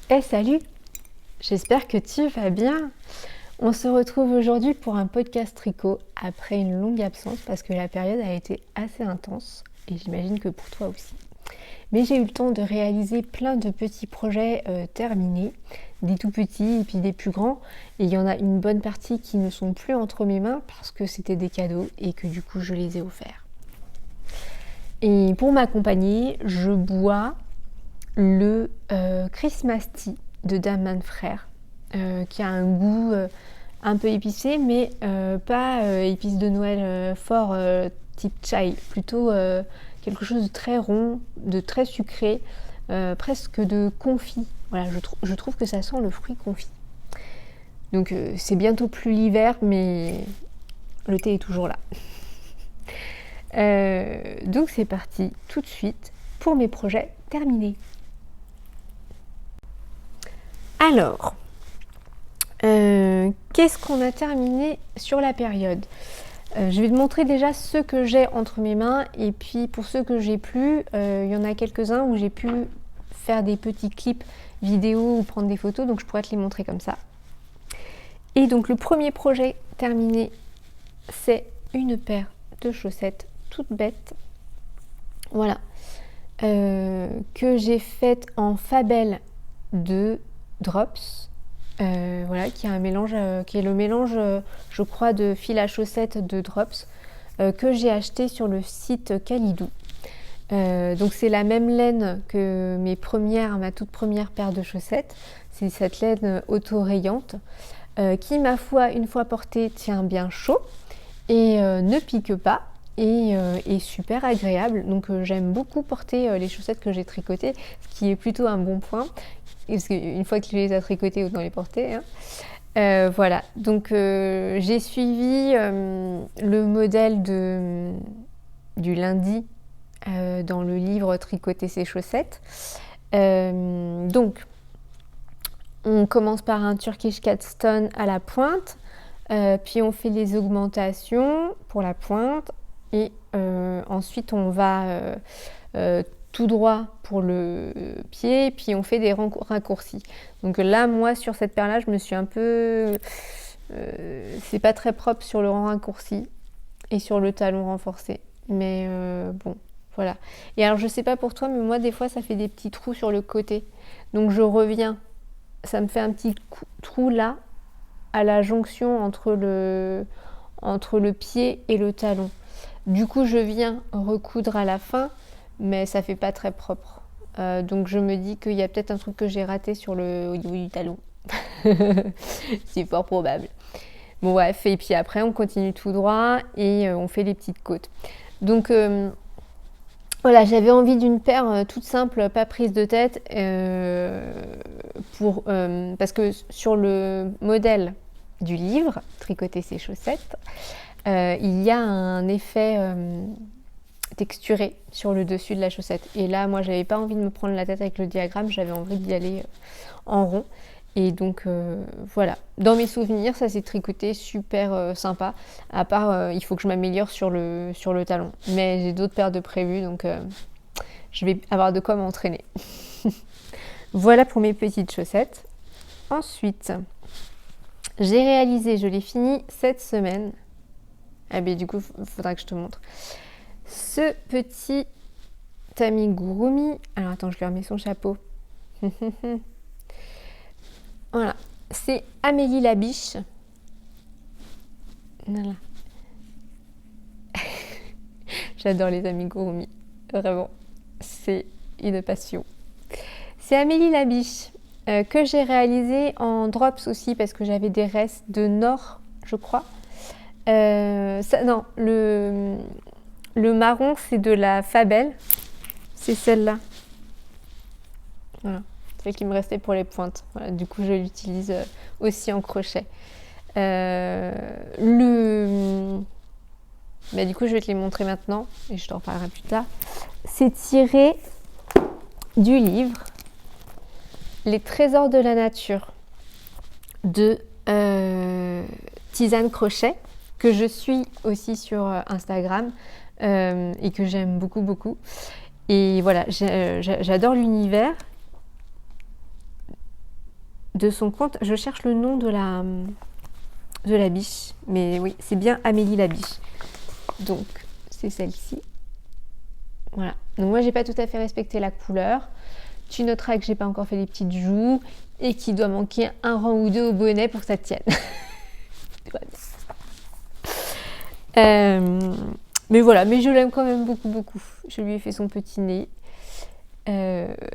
Salut! J'espère que tu vas bien. On se retrouve aujourd'hui pour un podcast tricot après une longue absence parce que la période a été assez intense et j'imagine que pour toi aussi. Mais j'ai eu le temps de réaliser plein de petits projets terminés, des tout petits et puis des plus grands. Et il y en a une bonne partie qui ne sont plus entre mes mains parce que c'était des cadeaux et que du coup je les ai offerts. Et pour m'accompagner, je bois le Christmas Tea de Daman Frères, qui a un goût un peu épicé, mais pas épice de Noël fort type chai, plutôt quelque chose de très rond, de très sucré, presque de confit. Voilà, je trouve que ça sent le fruit confit. Donc c'est bientôt plus l'hiver, mais le thé est toujours là. Donc c'est parti tout de suite pour mes projets terminés. Alors, qu'est-ce qu'on a terminé sur la période ? Je vais te montrer déjà ceux que j'ai entre mes mains et puis pour ceux que j'ai plus, il y en a quelques-uns où j'ai pu faire des petits clips vidéo ou prendre des photos, donc je pourrais te les montrer comme ça. Et donc le premier projet terminé, c'est une paire de chaussettes toutes bêtes, voilà, que j'ai faite en Fabel de Drops, voilà, qui est un mélange, qui est le mélange, je crois, de fil à chaussettes de Drops que j'ai acheté sur le site Kalidou. Donc c'est la même laine que ma toute première paire de chaussettes. C'est cette laine auto-rayante qui, ma foi, une fois portée, tient bien chaud et ne pique pas. Et est super agréable. Donc j'aime beaucoup porter les chaussettes que j'ai tricotées, ce qui est plutôt un bon point. Parce qu'une fois que tu les as tricotées, autant les porter. Hein. Voilà, donc j'ai suivi le modèle du lundi dans le livre Tricoter ses chaussettes. Donc, on commence par un Turkish Catstone à la pointe, puis on fait les augmentations pour la pointe, et ensuite on va tout droit pour le pied, puis on fait des raccourcis. Donc là, moi, sur cette paire-là, je me suis un peu... c'est pas très propre sur le raccourci et sur le talon renforcé. Mais bon, voilà. Et alors, je sais pas pour toi, mais moi, des fois, ça fait des petits trous sur le côté. Donc, je reviens. Ça me fait un petit trou là, à la jonction entre le pied et le talon. Du coup, je viens recoudre à la fin, mais ça fait pas très propre. Donc je me dis qu'il y a peut-être un truc que j'ai raté au niveau du talon. C'est fort probable. Bon bref, et puis après on continue tout droit et on fait les petites côtes. Donc voilà, j'avais envie d'une paire toute simple, pas prise de tête, parce que sur le modèle du livre, Tricoter ses chaussettes, il y a un effet texturé sur le dessus de la chaussette. Et là, moi, j'avais pas envie de me prendre la tête avec le diagramme, j'avais envie d'y aller en rond. Et donc, voilà. Dans mes souvenirs, ça s'est tricoté super sympa. À part, il faut que je m'améliore sur le talon. Mais j'ai d'autres paires de prévues, donc je vais avoir de quoi m'entraîner. Voilà pour mes petites chaussettes. Ensuite, j'ai réalisé, je l'ai fini cette semaine. Ah ben du coup, il faudra que je te montre. Ce petit amigurumi. Alors attends, je lui remets son chapeau. Voilà. C'est Amélie la biche. Voilà. J'adore les amigurumi. Vraiment. C'est une passion. C'est Amélie la biche que j'ai réalisé en drops aussi parce que j'avais des restes de Nord, je crois. Non, le marron, c'est de la Fabel. C'est celle-là. Voilà. Celle qui me restait pour les pointes. Voilà, du coup, je l'utilise aussi en crochet. Du coup, je vais te les montrer maintenant et je t'en reparlerai plus tard. C'est tiré du livre Les trésors de la nature de Tisane Crochet, que je suis aussi sur Instagram et que j'aime beaucoup, beaucoup. Et voilà, j'adore l'univers. de son compte. Je cherche le nom de la biche. Mais oui, c'est bien Amélie la biche. Donc, c'est celle-ci. Voilà. Donc moi, j'ai pas tout à fait respecté la couleur. Tu noteras que j'ai pas encore fait les petites joues et qu'il doit manquer un rang ou deux au bonnet pour que ça tienne. Mais voilà, mais je l'aime quand même beaucoup, beaucoup. Je lui ai fait son petit nez.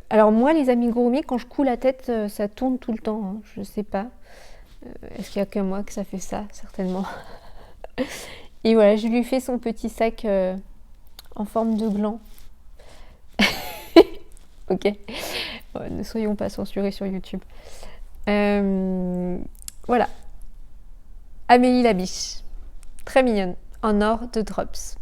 Alors moi, les amigurumis, quand je coule la tête, ça tourne tout le temps. Hein. Je sais pas. Est-ce qu'il y a que moi que ça fait ça? Certainement. Et voilà, je lui ai fait son petit sac en forme de gland. Ok. Ouais, ne soyons pas censurés sur YouTube. Voilà. Amélie la biche. Très mignonne. En or de Drops.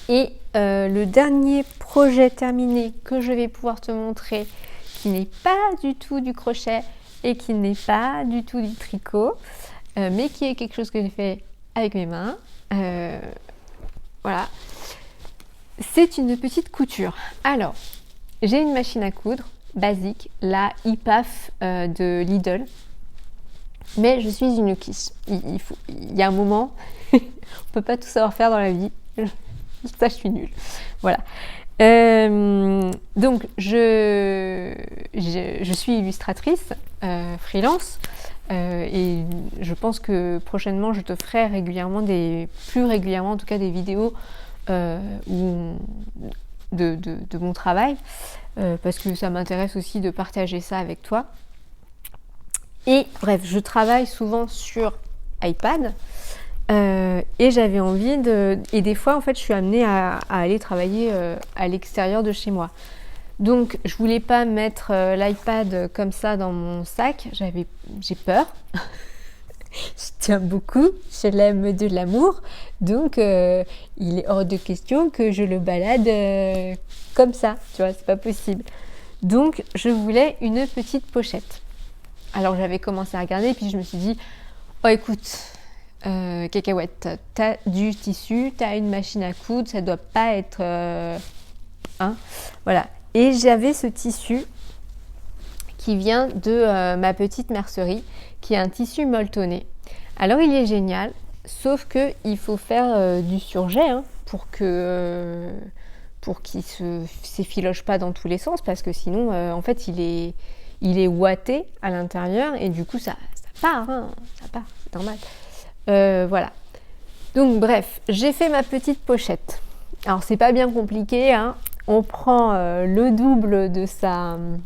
Et le dernier projet terminé que je vais pouvoir te montrer, qui n'est pas du tout du crochet et qui n'est pas du tout du tricot, mais qui est quelque chose que j'ai fait avec mes mains. Voilà. C'est une petite couture. Alors, j'ai une machine à coudre basique, la IPAF de Lidl. Mais je suis une quiche. Il y a un moment, on ne peut pas tout savoir faire dans la vie. Ça, je suis nulle. Voilà. Donc, je suis illustratrice, freelance. Et je pense que prochainement, je te ferai régulièrement plus régulièrement en tout cas, des vidéos de mon travail. Parce que ça m'intéresse aussi de partager ça avec toi. Et bref, je travaille souvent sur iPad et j'avais envie et des fois, en fait, je suis amenée à aller travailler à l'extérieur de chez moi. Donc, je voulais pas mettre l'iPad comme ça dans mon sac. J'ai peur. Je tiens beaucoup, je l'aime de l'amour. Donc, il est hors de question que je le balade comme ça. Tu vois, c'est pas possible. Donc, je voulais une petite pochette. Alors j'avais commencé à regarder et puis je me suis dit, oh écoute, cacahuète, t'as du tissu, t'as une machine à coudre, ça doit pas être... voilà. Et j'avais ce tissu qui vient de ma petite mercerie, qui est un tissu molletonné. Alors il est génial, sauf que il faut faire du surjet pour qu'il s'effiloche pas dans tous les sens, parce que sinon, en fait, il est ouaté à l'intérieur et du coup ça part, ça part, c'est normal. Voilà. Donc bref, j'ai fait ma petite pochette. Alors c'est pas bien compliqué, on prend le double de son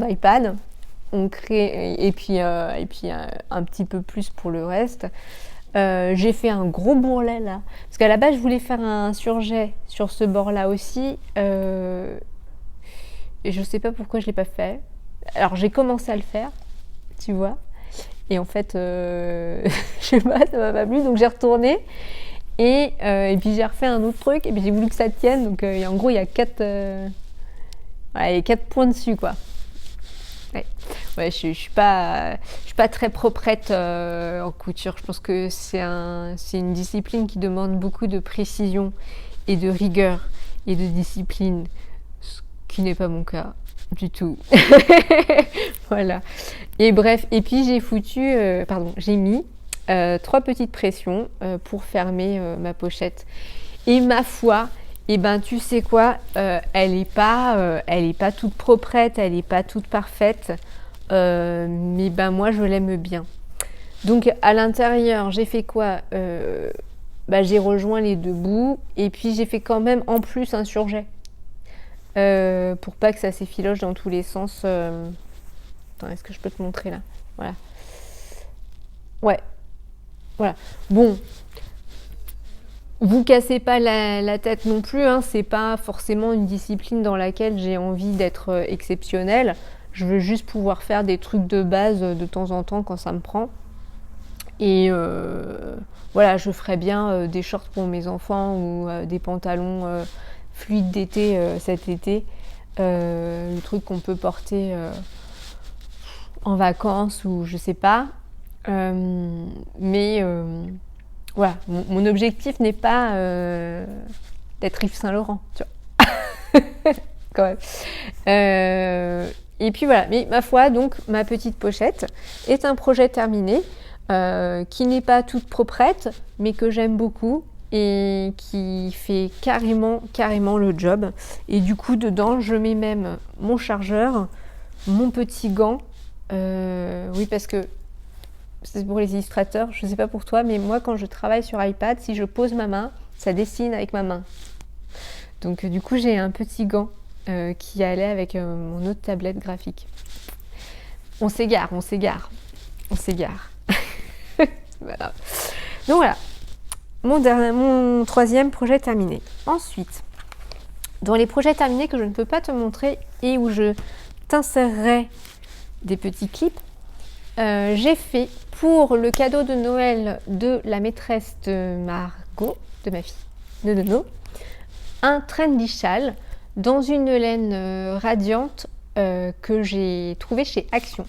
iPad, on crée et puis un petit peu plus pour le reste. J'ai fait un gros bourrelet là, parce qu'à la base je voulais faire un surjet sur ce bord là aussi. Et je sais pas pourquoi je l'ai pas fait. Alors j'ai commencé à le faire, tu vois. Et en fait, je sais pas, ça m'a pas plu, donc j'ai retourné. Et puis j'ai refait un autre truc, et puis j'ai voulu que ça tienne. Donc en gros, il y a 4 points dessus, quoi. Ouais, je suis pas très proprette en couture. Je pense que c'est une discipline qui demande beaucoup de précision et de rigueur et de discipline. Qui n'est pas mon cas du tout. Voilà. Et bref, et puis j'ai mis 3 petites pressions pour fermer ma pochette. Et ma foi, tu sais quoi, elle est pas toute proprette, elle est pas toute parfaite, mais moi je l'aime bien. Donc à l'intérieur, j'ai fait quoi j'ai rejoint les 2 bouts et puis j'ai fait quand même en plus un surjet. Pour pas que ça s'effiloche dans tous les sens. Attends, est-ce que je peux te montrer là? Voilà. Ouais. Voilà. Bon. Vous cassez pas la tête non plus. C'est pas forcément une discipline dans laquelle j'ai envie d'être exceptionnelle. Je veux juste pouvoir faire des trucs de base de temps en temps quand ça me prend. Et voilà, je ferais bien des shorts pour mes enfants ou des pantalons fluide d'été cet été, le truc qu'on peut porter en vacances ou je sais pas, mais voilà, mon objectif n'est pas d'être Yves Saint Laurent, tu vois. Quand même. Et puis voilà, mais ma foi, donc ma petite pochette est un projet terminé, qui n'est pas toute proprette, mais que j'aime beaucoup et qui fait carrément le job. Et du coup, dedans, je mets même mon chargeur, mon petit gant. Oui, parce que c'est pour les illustrateurs, je ne sais pas pour toi, mais moi, quand je travaille sur iPad, si je pose ma main, ça dessine avec ma main. Donc du coup, j'ai un petit gant qui allait avec mon autre tablette graphique. On s'égare. Voilà. Donc voilà, mon troisième projet terminé. Ensuite, dans les projets terminés que je ne peux pas te montrer et où je t'insérerai des petits clips, j'ai fait pour le cadeau de Noël de la maîtresse de Margot, de ma fille, de Nono, un trendy châle dans une laine radiante que j'ai trouvé chez Action.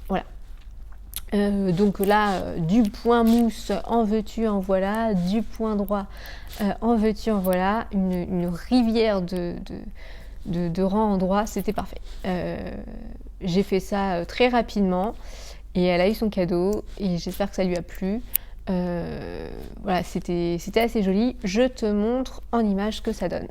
Voilà. Donc là, du point mousse, en veux-tu, en voilà, du point droit, en veux-tu, en voilà, une rivière de rang en droit, c'était parfait. J'ai fait ça très rapidement et elle a eu son cadeau et j'espère que ça lui a plu. Voilà, c'était assez joli. Je te montre en image ce que ça donne.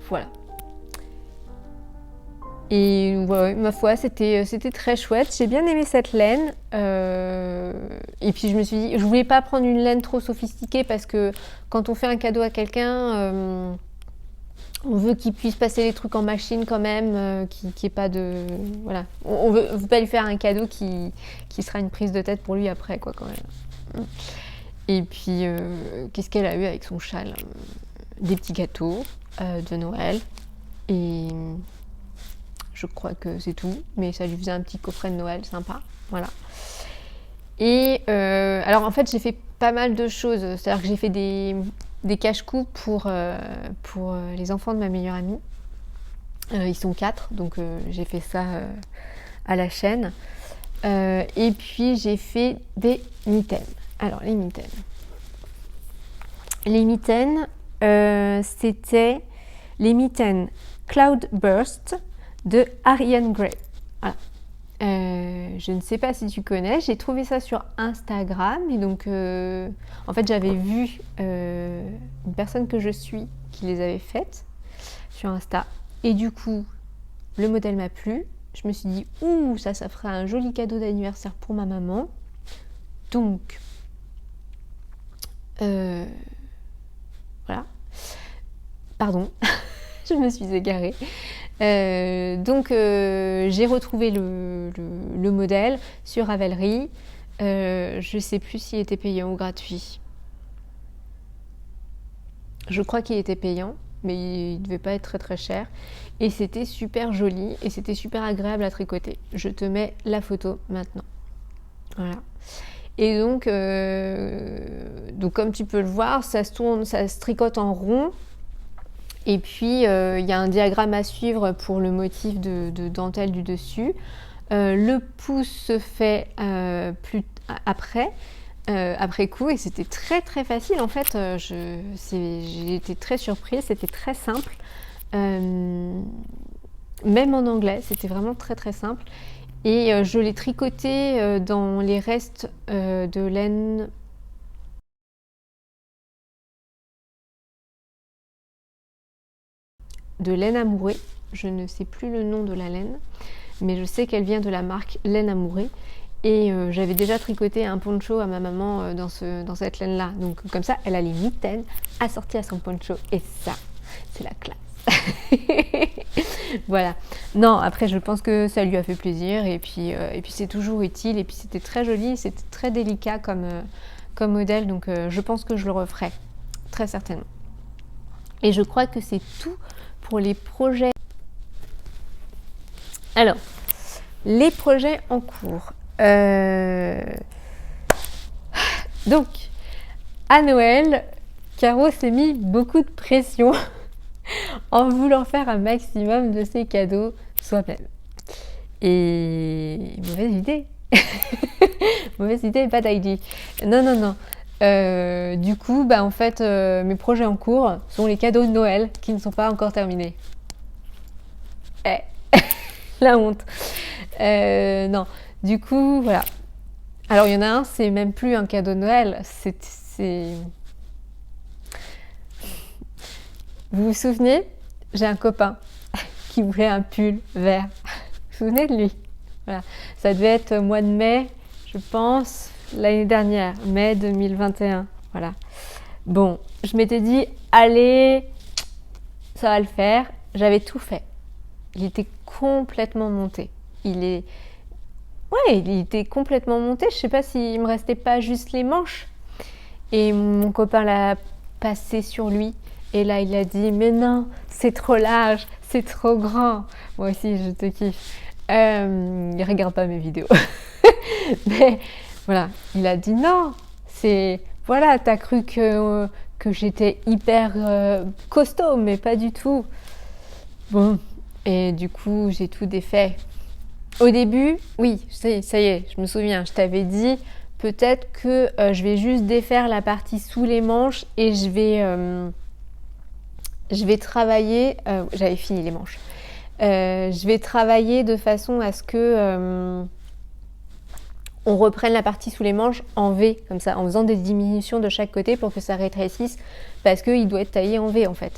Voilà. Et ouais, ma foi, c'était très chouette. J'ai bien aimé cette laine. Et puis je me suis dit, je voulais pas prendre une laine trop sophistiquée parce que quand on fait un cadeau à quelqu'un, on veut qu'il puisse passer les trucs en machine quand même, qu'il n'y ait pas de... Voilà. On veut pas lui faire un cadeau qui sera une prise de tête pour lui après, quoi, quand même. Et puis, qu'est-ce qu'elle a eu avec son châle? Des petits gâteaux de Noël. Et je crois que c'est tout. Mais ça lui faisait un petit coffret de Noël sympa. Voilà. Et alors, en fait, j'ai fait pas mal de choses. C'est-à-dire que j'ai fait des cache-coups pour les enfants de ma meilleure amie. Ils sont 4, donc j'ai fait ça à la chaîne. Et puis j'ai fait des mitaines. Alors les mitaines. Les mitaines, c'était les mitaines Cloudburst de Ariane Gray. Voilà. Je ne sais pas si tu connais, j'ai trouvé ça sur Instagram et donc en fait j'avais vu une personne que je suis qui les avait faites sur Insta et du coup le modèle m'a plu. Je me suis dit ouh ça ferait un joli cadeau d'anniversaire pour ma maman. Donc voilà. Pardon, je me suis égarée. Donc j'ai retrouvé le modèle sur Ravelry. Je ne sais plus s'il était payant ou gratuit. Je crois qu'il était payant, mais il ne devait pas être très très cher. Et c'était super joli et c'était super agréable à tricoter. Je te mets la photo maintenant. Voilà. Et donc comme tu peux le voir, ça se tourne, ça se tricote en rond. Et puis, il y a un diagramme à suivre pour le motif de dentelle du dessus. Le pouce se fait après coup, et c'était très très facile. En fait, j'ai été très surprise, c'était très simple. Même en anglais, c'était vraiment très très simple. Et je l'ai tricoté dans les restes de laine. De laine amourée, je ne sais plus le nom de la laine, mais je sais qu'elle vient de la marque Laine Amourée et j'avais déjà tricoté un poncho à ma maman dans cette laine là, donc comme ça elle a les mitaines assorties à son poncho et ça c'est la classe. Voilà, non après je pense que ça lui a fait plaisir et puis c'est toujours utile et puis c'était très joli, c'était très délicat comme modèle, donc je pense que je le referai très certainement. Et je crois que c'est tout pour les projets Alors, les projets en cours. Donc, à Noël, Caro s'est mis beaucoup de pression en voulant faire un maximum de ses cadeaux soi-même. Et mauvaise idée. Mauvaise idée, bad idea. Non. Du coup, en fait, mes projets en cours sont les cadeaux de Noël qui ne sont pas encore terminés. La honte. Non, du coup, voilà. Alors, il y en a un, c'est même plus un cadeau de Noël. Vous vous souvenez? J'ai un copain qui voulait un pull vert. Vous vous souvenez de lui? Voilà. Ça devait être au mois de mai, je pense, l'année dernière, mai 2021. Voilà. Bon, je m'étais dit, allez, ça va le faire. J'avais tout fait. Il était complètement monté. Il était complètement monté. Je sais pas s'il me restait pas juste les manches. Et mon copain l'a passé sur lui. Et là, il a dit, mais non, c'est trop large, c'est trop grand. Moi aussi, je te kiffe. Il regarde pas mes vidéos. Mais voilà, il a dit non, voilà, t'as cru que j'étais hyper costaud, mais pas du tout. Bon, et du coup, j'ai tout défait. Au début, oui, ça y est, je me souviens, je t'avais dit peut-être que je vais juste défaire la partie sous les manches et je vais travailler, j'avais fini les manches, je vais travailler de façon à ce que on reprenne la partie sous les manches en V, comme ça, en faisant des diminutions de chaque côté pour que ça rétrécisse, parce qu'il doit être taillé en V en fait.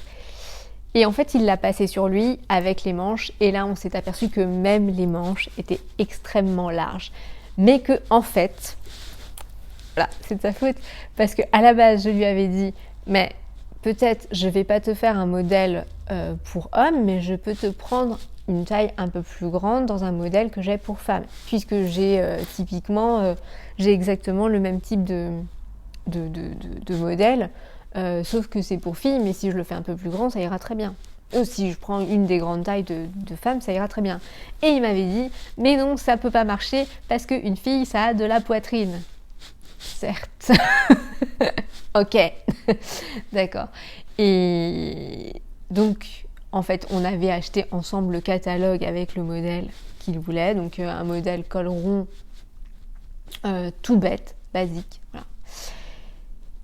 Et en fait, il l'a passé sur lui avec les manches, et là, on s'est aperçu que même les manches étaient extrêmement larges. Mais que, en fait, voilà, c'est de sa faute, parce qu'à la base, je lui avais dit, mais peut-être, je vais pas te faire un modèle pour homme, mais je peux te prendre une taille un peu plus grande dans un modèle que j'ai pour femme, puisque j'ai typiquement, j'ai exactement le même type de modèle, sauf que c'est pour fille, mais si je le fais un peu plus grand, ça ira très bien. Si je prends une des grandes tailles de femme, ça ira très bien. Et il m'avait dit, mais non, ça peut pas marcher, parce qu'une fille, ça a de la poitrine. Certes. Ok. D'accord. Et donc, en fait, on avait acheté ensemble le catalogue avec le modèle qu'il voulait. Donc, un modèle col rond, tout bête, basique. Voilà.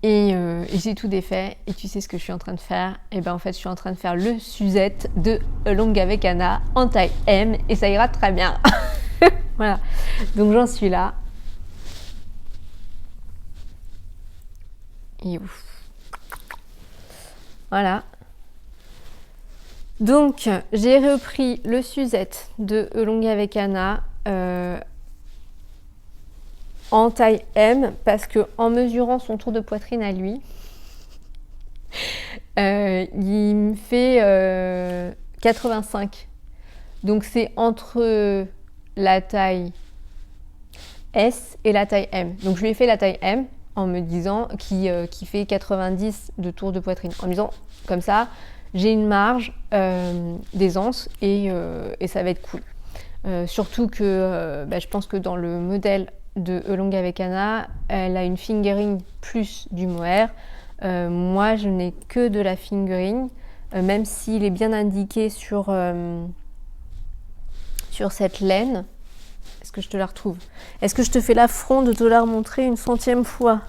Et j'ai tout défait. Et tu sais ce que je suis en train de faire? Et ben en fait, je suis en train de faire le Suzette de Longue avec Anna en taille M. Et ça ira très bien. Voilà. Donc, j'en suis là. Et ouf. Voilà. Donc, j'ai repris le Suzette de Longue avec Anna en taille M parce que en mesurant son tour de poitrine à lui, il me fait 85. Donc, c'est entre la taille S et la taille M. Donc, je lui ai fait la taille M en me disant qui fait 90 de tour de poitrine. En me disant, comme ça, j'ai une marge d'aisance et ça va être cool. Surtout que je pense que dans le modèle de Longue avec Anna, elle a une fingering plus du mohair. Moi, je n'ai que de la fingering, même s'il est bien indiqué sur cette laine. Est-ce que je te la retrouve? Est-ce que je te fais l'affront de te la remontrer une centième fois?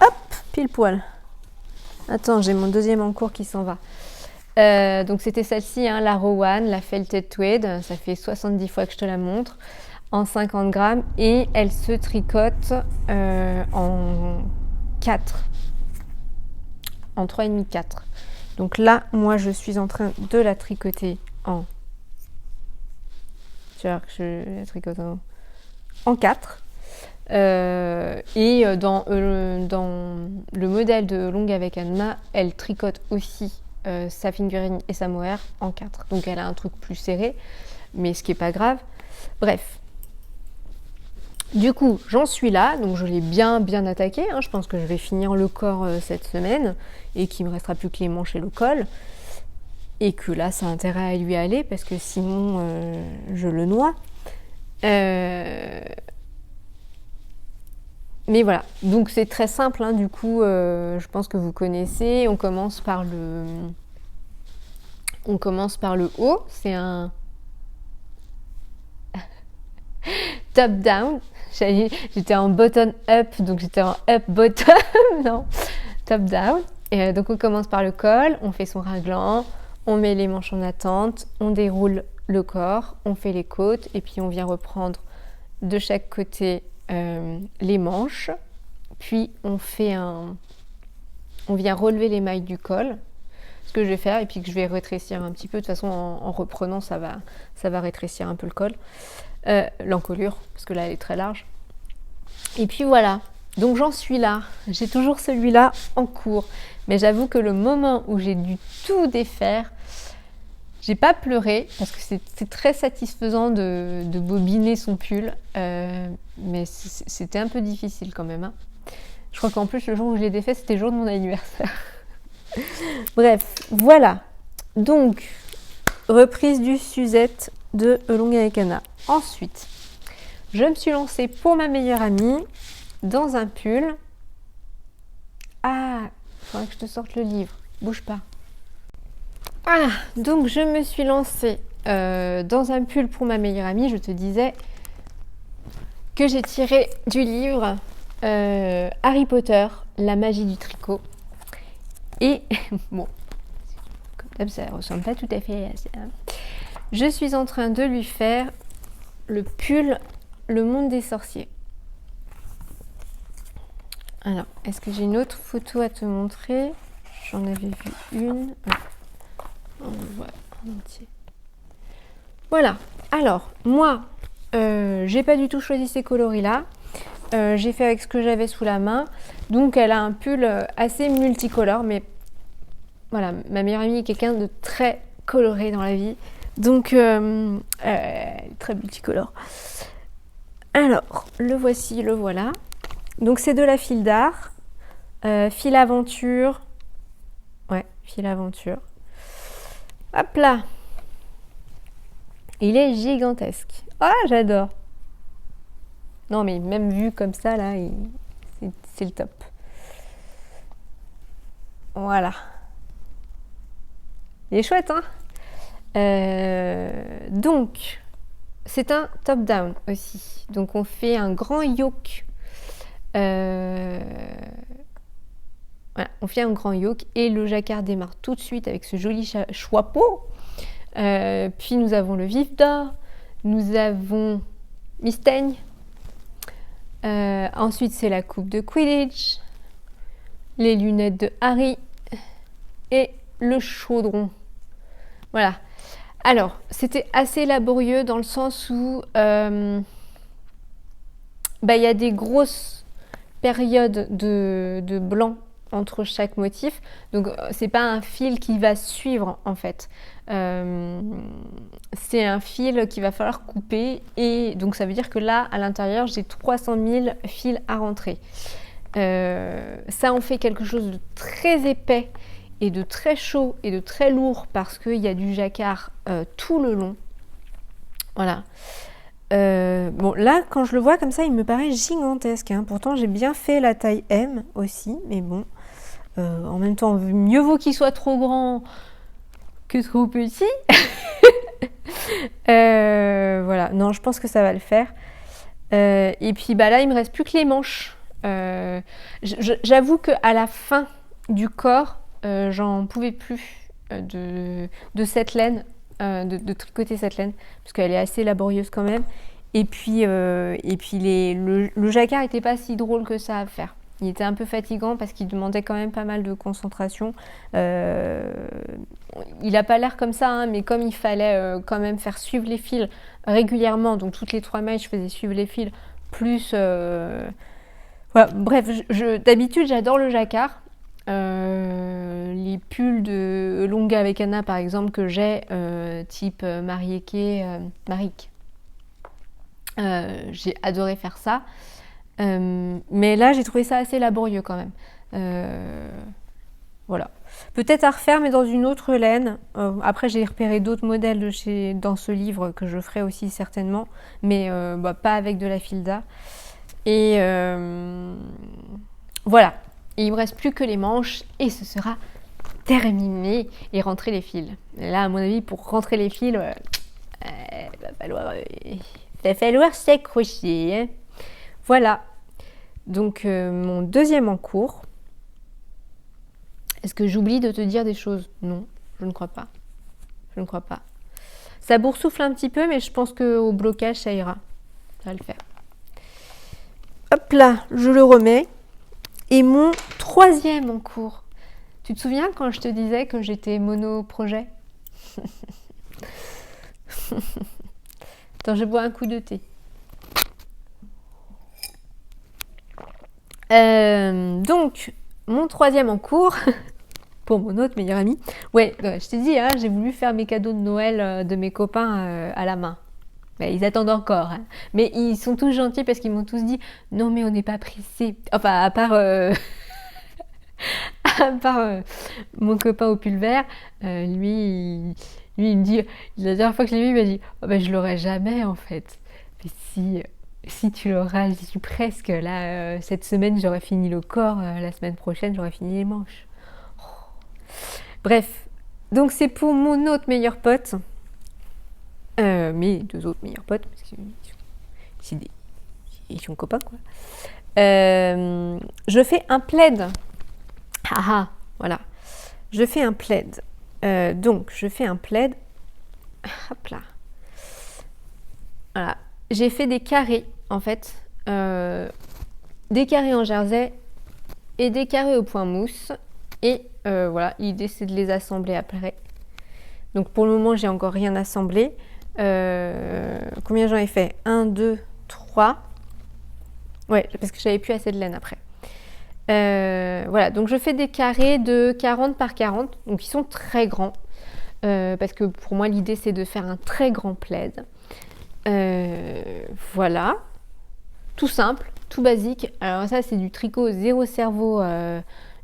Hop, pile poil. Attends, j'ai mon deuxième en cours qui s'en va. Donc c'était celle-ci, hein, la Rowan, la Felted Tweed. Ça fait 70 fois que je te la montre, en 50 grammes. Et elle se tricote en 4. En 3,5-4. Donc là, moi, je suis en train de la tricoter en... Tu vois que je la tricote en 4. Et dans le modèle de Longue avec Anna, elle tricote aussi sa fingering et sa mohair en 4. Donc elle a un truc plus serré, mais ce qui n'est pas grave. Bref. Du coup, j'en suis là, donc je l'ai bien attaqué. Hein. Je pense que je vais finir le corps cette semaine et qu'il me restera plus que les manches et le col. et que là ça a intérêt à lui aller parce que sinon je le noie. Mais voilà, donc c'est très simple, hein, du coup je pense que vous connaissez. On commence par le haut, c'est un top down. J'étais en bottom up, donc j'étais en up bottom, non, top down. Et donc on commence par le col, on fait son raglan, on met les manches en attente, on déroule le corps, on fait les côtes et puis on vient reprendre de chaque côté les manches. Puis on vient relever les mailles du col, ce que je vais faire, et puis que je vais rétrécir un petit peu. De toute façon, en reprenant, ça va rétrécir un peu le col, l'encolure, parce que là, elle est très large. Et puis voilà, donc j'en suis là. J'ai toujours celui-là en cours. Mais j'avoue que le moment où j'ai dû tout défaire, j'ai pas pleuré, parce que c'est très satisfaisant de bobiner son pull, mais c'était un peu difficile quand même, hein. Je crois qu'en plus, le jour où je l'ai défait, c'était le jour de mon anniversaire. Bref, voilà. Donc, reprise du Suzette de Longue avec Anna. Ensuite, je me suis lancée pour ma meilleure amie dans un pull. Ah, il faudrait que je te sorte le livre. Bouge pas. Ah, donc je me suis lancée dans un pull pour ma meilleure amie. Je te disais que j'ai tiré du livre Harry Potter, la magie du tricot. Et bon, comme d'hab, ça ressemble pas tout à fait à ça. Je suis en train de lui faire le pull Le Monde des Sorciers. Alors, est-ce que j'ai une autre photo à te montrer? J'en avais vu une. On le voit en entier. Voilà. Alors, moi, j'ai pas du tout choisi ces coloris-là. J'ai fait avec ce que j'avais sous la main. Donc, elle a un pull assez multicolore. Mais voilà, ma meilleure amie est quelqu'un de très coloré dans la vie. Donc, elle est très multicolore. Alors, le voici, le voilà. Donc, c'est de la file d'art. File aventure. Ouais, file aventure. Hop là. Il est gigantesque. Ah, j'adore. Non, mais même vu comme ça, là, c'est le top. Voilà. Il est chouette, hein? Donc, c'est un top-down aussi. Donc, on fait un grand yoke. Voilà, on fait un grand yoke et le jacquard démarre tout de suite avec ce joli chapeau. Puis, nous avons le vif d'or. Nous avons Mistaigne. Ensuite, c'est la coupe de Quidditch. Les lunettes de Harry. Et le chaudron. Voilà. Alors, c'était assez laborieux dans le sens où il y a des grosses périodes de blanc entre chaque motif. Donc, c'est pas un fil qui va suivre, en fait. C'est un fil qu'il va falloir couper. Et donc, ça veut dire que là, à l'intérieur, j'ai 300 000 fils à rentrer. Ça en fait quelque chose de très épais et de très chaud et de très lourd parce qu'il y a du jacquard tout le long. Voilà. Bon, là, quand je le vois comme ça, il me paraît gigantesque, hein. Pourtant, j'ai bien fait la taille M aussi, mais bon. En même temps, mieux vaut qu'il soit trop grand que trop petit. Voilà. Non, je pense que ça va le faire. Et puis, là, il me reste plus que les manches. J'avoue qu'à la fin du corps, j'en pouvais plus de cette laine, de tricoter cette laine, parce qu'elle est assez laborieuse quand même. Et puis le jacquard n'était pas si drôle que ça à faire. Il était un peu fatigant parce qu'il demandait quand même pas mal de concentration. Il n'a pas l'air comme ça, hein, mais comme il fallait quand même faire suivre les fils régulièrement, donc toutes les 3 mailles, je faisais suivre les fils, plus... Voilà, bref, d'habitude, j'adore le jacquard. Les pulls de Longa avec Anna, par exemple, que j'ai, type Marieke, Marique. J'ai adoré faire ça. Mais là, j'ai trouvé ça assez laborieux quand même. Voilà. Peut-être à refaire, mais dans une autre laine. Après, j'ai repéré d'autres modèles dans ce livre que je ferai aussi certainement, mais pas avec de la Filda. Et voilà. Et il me reste plus que les manches et ce sera terminé et rentrer les fils. Et là, à mon avis, pour rentrer les fils, va falloir s'accrocher. Hein. Voilà. Donc, mon deuxième en cours. Est-ce que j'oublie de te dire des choses? Non, je ne crois pas. Je ne crois pas. Ça boursoufle un petit peu, mais je pense qu'au blocage, ça ira. Ça va le faire. Hop là, je le remets. Et mon troisième en cours. Tu te souviens quand je te disais que j'étais mono-projet? Attends, je bois un coup de thé. Donc, mon troisième en cours, pour mon autre meilleur ami. Ouais, je t'ai dit, hein, j'ai voulu faire mes cadeaux de Noël de mes copains à la main. Ils attendent encore. Hein. Mais ils sont tous gentils parce qu'ils m'ont tous dit « Non, mais on n'est pas pressés. » Enfin, à part mon copain au pull vert, lui, il me dit... La dernière fois que je l'ai vu, il m'a dit « je l'aurai jamais, en fait. » Mais si tu l'auras, j'y suis presque. Là, cette semaine, j'aurai fini le corps. La semaine prochaine, j'aurai fini les manches. Oh. Bref. Donc, c'est pour mon autre meilleur pote. Mes deux autres meilleurs potes, parce qu'ils sont copains, quoi. Je fais un plaid. Voilà. Je fais un plaid. Donc, je fais un plaid. Hop là. Voilà. J'ai fait des carrés, en fait. Des carrés en jersey et des carrés au point mousse. Et voilà, l'idée, c'est de les assembler après. Donc, pour le moment, j'ai encore rien assemblé. Combien j'en ai fait? 1, 2, 3. Ouais, parce que j'avais plus assez de laine après. Voilà, donc je fais des carrés de 40 par 40. Donc ils sont très grands. Parce que pour moi, l'idée, c'est de faire un très grand plaid. Voilà. Tout simple, tout basique. Alors ça, c'est du tricot zéro cerveau.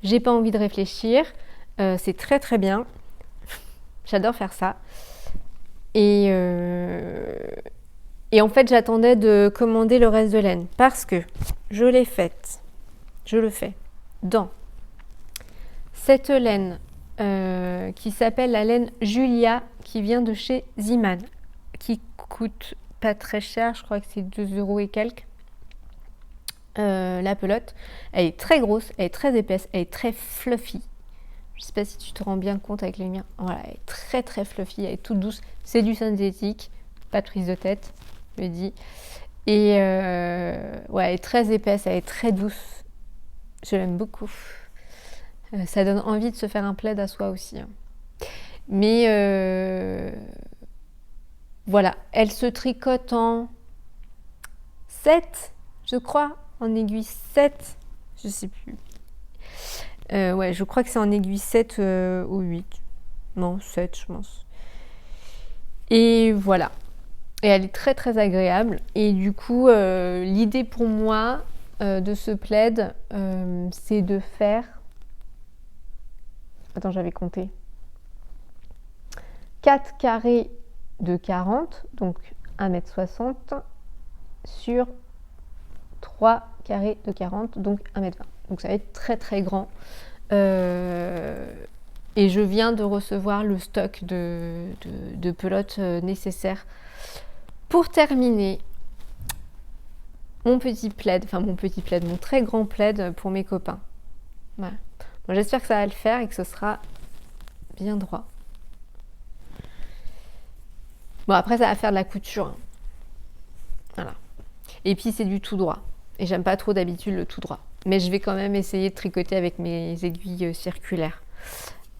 J'ai pas envie de réfléchir. C'est très très bien. J'adore faire ça. Et en fait, j'attendais de commander le reste de laine parce que je le fais dans cette laine qui s'appelle la laine Julia, qui vient de chez Ziman, qui coûte pas très cher, je crois que c'est 2 € et quelques. La pelote, elle est très grosse, elle est très épaisse, elle est très fluffy. Je sais pas si tu te rends bien compte avec les miens. Voilà, elle est très très fluffy, elle est toute douce. C'est du synthétique, pas de prise de tête, je me dis. Et ouais, elle est très épaisse, elle est très douce. Je l'aime beaucoup. Ça donne envie de se faire un plaid à soi aussi. Hein. Mais voilà, elle se tricote en 7, je crois, en aiguille 7, je sais plus. Ouais, je crois que c'est en aiguille 7 ou 8. Non, 7, je pense. Et voilà. Et elle est très très agréable. Et du coup, l'idée pour moi de ce plaid, c'est de faire... Attends, j'avais compté. 4 carrés de 40, donc 1,60 m, sur 3 carrés de 40, donc 1,20 m. Donc ça va être très très grand. Et je viens de recevoir le stock de pelotes nécessaires pour terminer mon très grand plaid pour mes copains. Voilà. Bon, j'espère que ça va le faire et que ce sera bien droit. Bon, après, ça va faire de la couture. Hein. Voilà. Et puis, c'est du tout droit. Et j'aime pas trop d'habitude le tout droit. Mais je vais quand même essayer de tricoter avec mes aiguilles circulaires.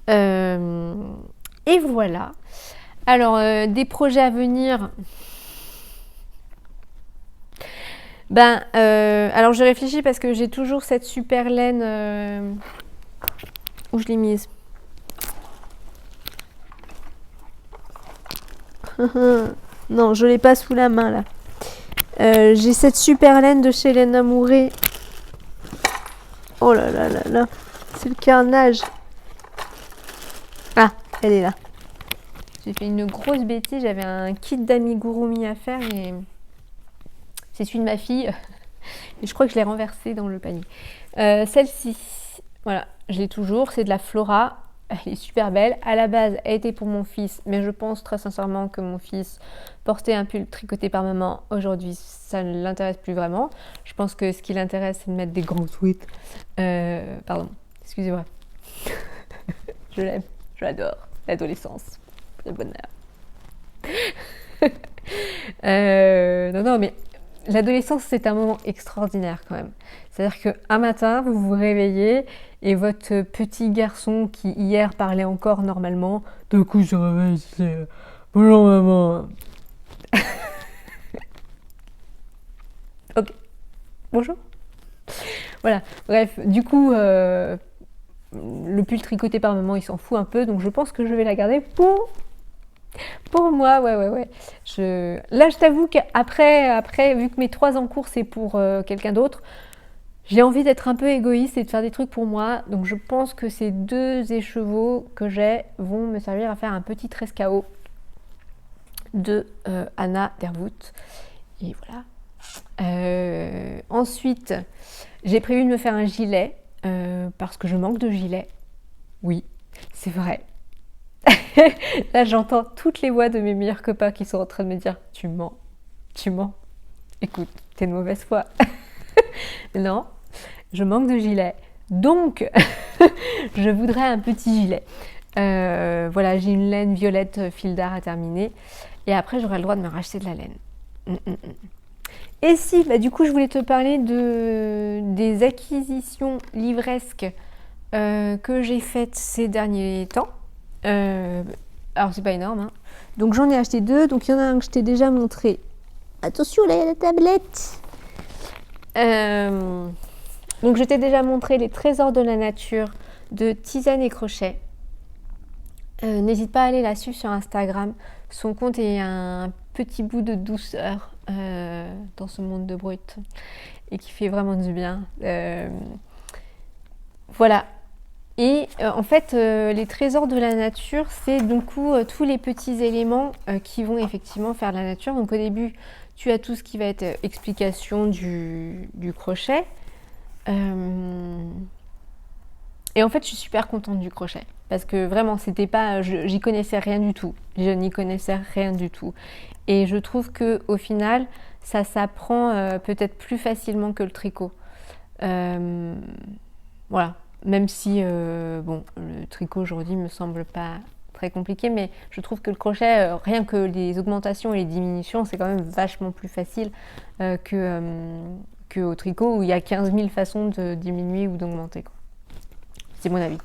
Et voilà. Alors, des projets à venir. Alors je réfléchis parce que j'ai toujours cette super laine. Où je l'ai mise? Non, je l'ai pas sous la main là. J'ai cette super laine de chez Laine Amourée. Oh là là là là, c'est le carnage. Elle est là. J'ai fait une grosse bêtise, j'avais un kit d'amigurumi à faire et c'est celui de ma fille. Et je crois que je l'ai renversé dans le panier. Celle-ci, voilà, je l'ai toujours, c'est de la Flora. Elle est super belle. À la base, elle était pour mon fils, mais je pense très sincèrement que mon fils portait un pull tricoté par maman. Aujourd'hui, ça ne l'intéresse plus vraiment. Je pense que ce qui l'intéresse, c'est de mettre des grands sweats. Pardon, excusez-moi. Je l'aime, je l'adore. L'adolescence, le bonheur. Non, mais l'adolescence, c'est un moment extraordinaire quand même. C'est-à-dire qu'un matin, vous vous réveillez et votre petit garçon qui hier parlait encore normalement, d'un coup se réveille, c'est bonjour maman. Ok, bonjour. Voilà, bref, du coup, le pull tricoté par maman, il s'en fout un peu, donc je pense que je vais la garder pour moi. Ouais. Là, je t'avoue qu'après, vu que mes 3 en cours, c'est pour quelqu'un d'autre, j'ai envie d'être un peu égoïste et de faire des trucs pour moi. Donc je pense que ces 2 écheveaux que j'ai vont me servir à faire un petit trescao de Anna Dervoot. Et voilà. Ensuite, j'ai prévu de me faire un gilet parce que je manque de gilet. Oui, c'est vrai. Là, j'entends toutes les voix de mes meilleurs copains qui sont en train de me dire « Tu mens, tu mens. Écoute, t'es de mauvaise foi. » Non, je manque de gilet. Donc, je voudrais un petit gilet. Voilà, j'ai une laine violette fil d'art à terminer. Et après, j'aurai le droit de me racheter de la laine. Et si, du coup, je voulais te parler des acquisitions livresques que j'ai faites ces derniers temps. Alors, c'est pas énorme. Hein. Donc, j'en ai acheté 2. Donc, il y en a un que je t'ai déjà montré. Attention, là, il y a la tablette. Donc, je t'ai déjà montré les trésors de la nature de Tisane et Crochet. N'hésite pas à aller la suivre sur Instagram. Son compte est un petit bout de douceur dans ce monde de brut et qui fait vraiment du bien. Voilà. Et en fait, les trésors de la nature, c'est du coup tous les petits éléments qui vont effectivement faire de la nature. Donc au début, tu as tout ce qui va être explication du crochet. Et en fait, je suis super contente du crochet. Parce que vraiment, c'était pas, j'y connaissais rien du tout. Je n'y connaissais rien du tout. Et je trouve qu'au final, ça s'apprend peut-être plus facilement que le tricot. Voilà. Même si, bon, le tricot aujourd'hui me semble pas très compliqué, mais je trouve que le crochet, rien que les augmentations et les diminutions, c'est quand même vachement plus facile qu'au tricot où il y a 15 000 façons de diminuer ou d'augmenter. C'est mon avis.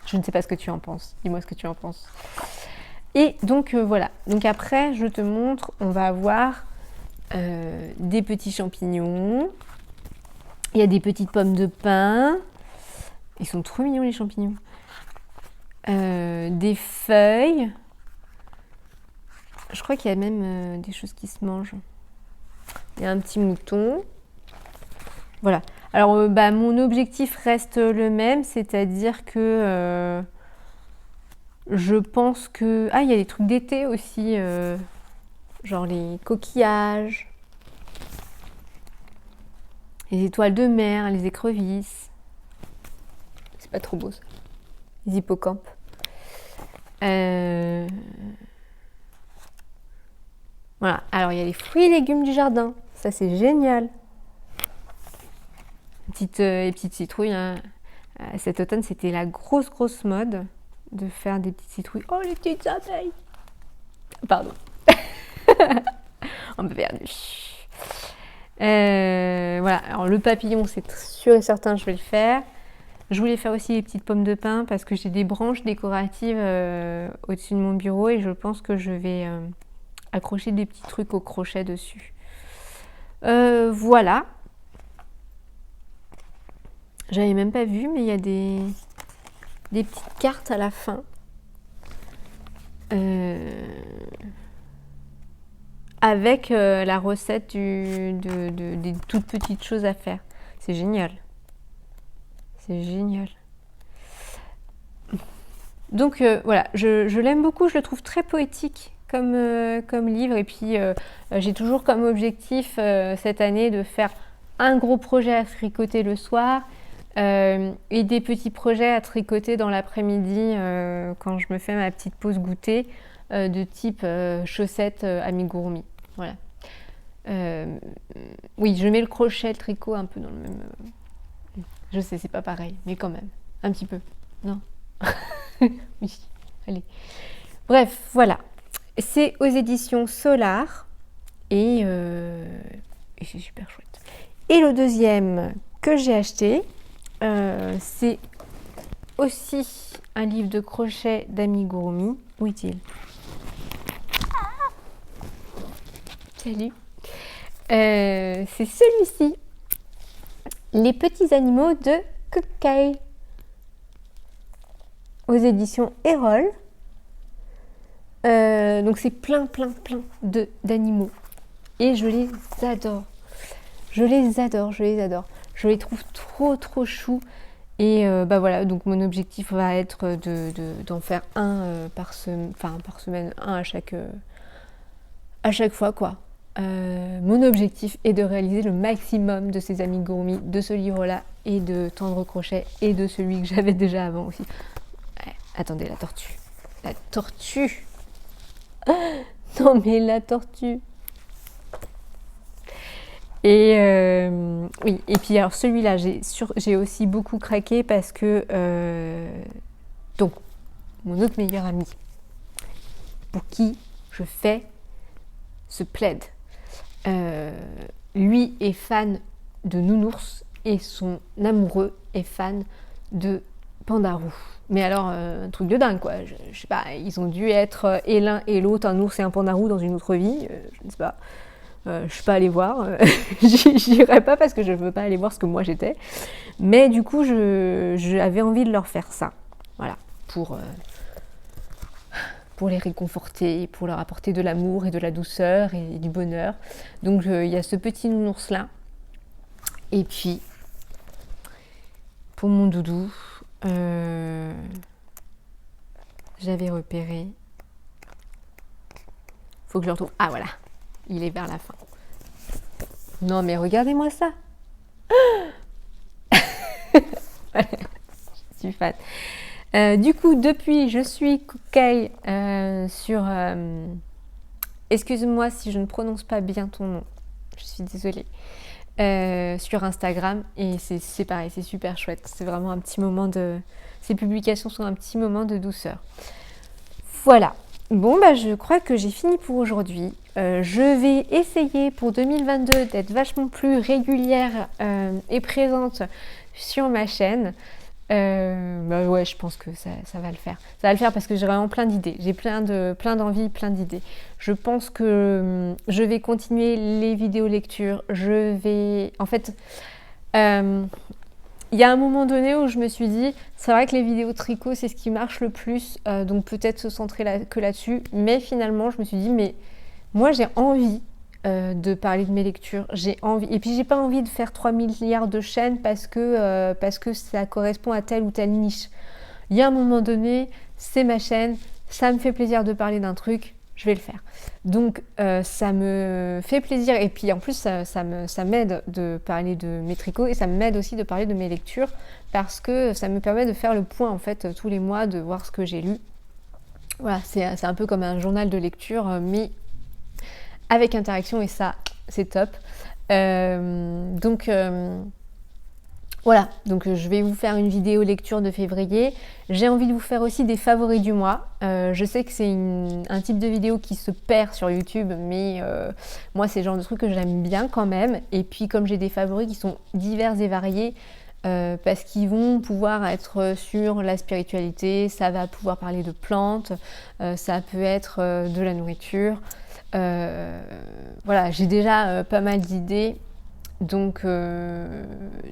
Je ne sais pas ce que tu en penses. Dis-moi ce que tu en penses. Et donc voilà. Donc après, je te montre, on va avoir des petits champignons. Il y a des petites pommes de pin. Ils sont trop mignons les champignons. Des feuilles. Je crois qu'il y a même des choses qui se mangent. Il y a un petit mouton. Voilà. Alors, mon objectif reste le même, c'est-à-dire que je pense que... Ah, il y a des trucs d'été aussi, genre les coquillages, les étoiles de mer, les écrevisses. C'est pas trop beau ça. Les hippocampes. Voilà. Alors, il y a les fruits et légumes du jardin. Ça, c'est génial. Les petites citrouilles. Hein. Cet automne, c'était la grosse mode de faire des petites citrouilles. Oh, les petites abeilles. Pardon. On m'a perdu. Voilà. Alors, le papillon, c'est sûr et certain, je vais le faire. Je voulais faire aussi les petites pommes de pin parce que j'ai des branches décoratives au-dessus de mon bureau et je pense que je vais accrocher des petits trucs au crochet dessus. Voilà. J'avais même pas vu, mais il y a des petites cartes à la fin. Avec la recette des toutes petites choses à faire. C'est génial. C'est génial. Donc voilà, je l'aime beaucoup, je le trouve très poétique comme livre. Et puis j'ai toujours comme objectif cette année de faire un gros projet à tricoter le soir et des petits projets à tricoter dans l'après-midi quand je me fais ma petite pause goûter de type chaussettes amigurumi. Voilà. Oui, je mets le crochet, le tricot un peu dans le même... Je sais, c'est pas pareil, mais quand même, un petit peu. Non. Oui, allez. Bref, voilà. C'est aux éditions Solar et c'est super chouette. Et le deuxième que j'ai acheté, c'est aussi un livre de crochet d'amigurumi. Où est-il? Salut. C'est celui-ci. Les petits animaux de Kukai. Aux éditions Erol. Donc c'est plein d'animaux. Et je les adore. Je les trouve trop choux. Et bah voilà, donc mon objectif va être d'en faire un par semaine, un à chaque fois quoi. Mon objectif est de réaliser le maximum de ces amigurumi, de ce livre-là, et de Tendre Crochet, et de celui que j'avais déjà avant aussi. Ouais, attendez, la tortue. La tortue. Non mais la tortue. Et oui, et puis alors celui-là, j'ai aussi beaucoup craqué parce que donc mon autre meilleur ami, pour qui je fais ce plaid, lui est fan de nounours et son amoureux est fan de pandarou. Mais alors un truc de dingue quoi. Je sais pas, ils ont dû être et l'un et l'autre, un ours et un pandarou dans une autre vie, je ne sais pas. Je suis pas allée voir, j'irai pas parce que je veux pas aller voir ce que moi j'étais. Mais du coup, j'avais envie de leur faire ça, voilà, pour les réconforter, pour leur apporter de l'amour et de la douceur et du bonheur. Donc il y a ce petit nounours là. Et puis pour mon doudou, j'avais repéré. Faut que je le retrouve. Ah voilà. Il est vers la fin. Non mais regardez-moi ça. Voilà, je suis fan. Du coup, depuis, je suis Kukai sur... excuse-moi si je ne prononce pas bien ton nom. Je suis désolée. Sur Instagram. Et c'est pareil, c'est super chouette. C'est vraiment un petit moment de... Ces publications sont un petit moment de douceur. Voilà. Bon, bah, je crois que j'ai fini pour aujourd'hui. Je vais essayer pour 2022 d'être vachement plus régulière et présente sur ma chaîne. Bah ouais, je pense que ça va le faire. Ça va le faire parce que j'ai vraiment plein d'idées. J'ai plein d'envies, plein d'idées. Je pense que je vais continuer les vidéos lecture. En fait, il y a un moment donné où je me suis dit, c'est vrai que les vidéos tricot, c'est ce qui marche le plus, donc peut-être se centrer que là-dessus. Mais finalement, je me suis dit, mais moi, j'ai envie de parler de mes lectures. J'ai envie. Et puis, j'ai pas envie de faire 3 milliards de chaînes parce que ça correspond à telle ou telle niche. Il y a un moment donné, c'est ma chaîne, ça me fait plaisir de parler d'un truc, je vais le faire. Donc ça me fait plaisir et puis en plus ça m'aide de parler de mes tricots et ça m'aide aussi de parler de mes lectures parce que ça me permet de faire le point en fait tous les mois, de voir ce que j'ai lu. Voilà, c'est un peu comme un journal de lecture mais avec interaction et ça c'est top. Voilà, donc je vais vous faire une vidéo lecture de février. J'ai envie de vous faire aussi des favoris du mois. Je sais que c'est un type de vidéo qui se perd sur YouTube, mais moi c'est le genre de truc que j'aime bien quand même. Et puis comme j'ai des favoris qui sont divers et variés, parce qu'ils vont pouvoir être sur la spiritualité, ça va pouvoir parler de plantes, ça peut être de la nourriture. Voilà, j'ai déjà pas mal d'idées. Donc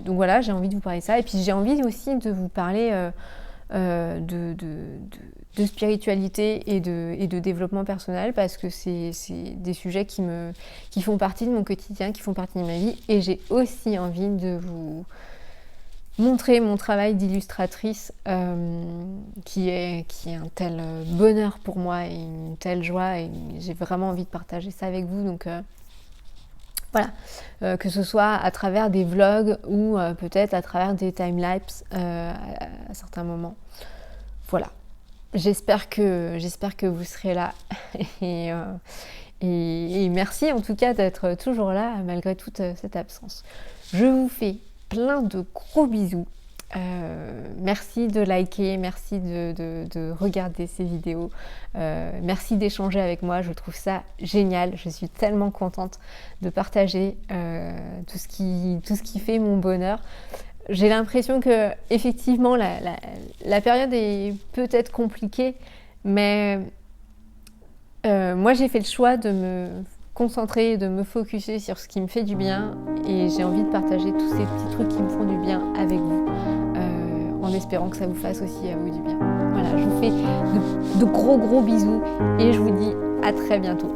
voilà, j'ai envie de vous parler de ça. Et puis j'ai envie aussi de vous parler de spiritualité et de développement personnel parce que c'est des sujets qui font partie de mon quotidien, qui font partie de ma vie. Et j'ai aussi envie de montrer mon travail d'illustratrice qui est un tel bonheur pour moi et une telle joie, et j'ai vraiment envie de partager ça avec vous. Donc voilà, que ce soit à travers des vlogs ou peut-être à travers des timelapses à certains moments. Voilà, j'espère que vous serez là et merci en tout cas d'être toujours là malgré toute cette absence. Je vous fais plein de gros bisous. Merci de liker, merci de regarder ces vidéos, merci d'échanger avec moi, je trouve ça génial, je suis tellement contente de partager tout ce qui fait mon bonheur. J'ai l'impression que effectivement la période est peut-être compliquée, mais moi j'ai fait le choix de me concentrer, de me focuser sur ce qui me fait du bien, et j'ai envie de partager tous ces petits trucs qui me font du bien avec vous, en espérant que ça vous fasse aussi à vous du bien. Voilà, je vous fais de gros bisous et je vous dis à très bientôt.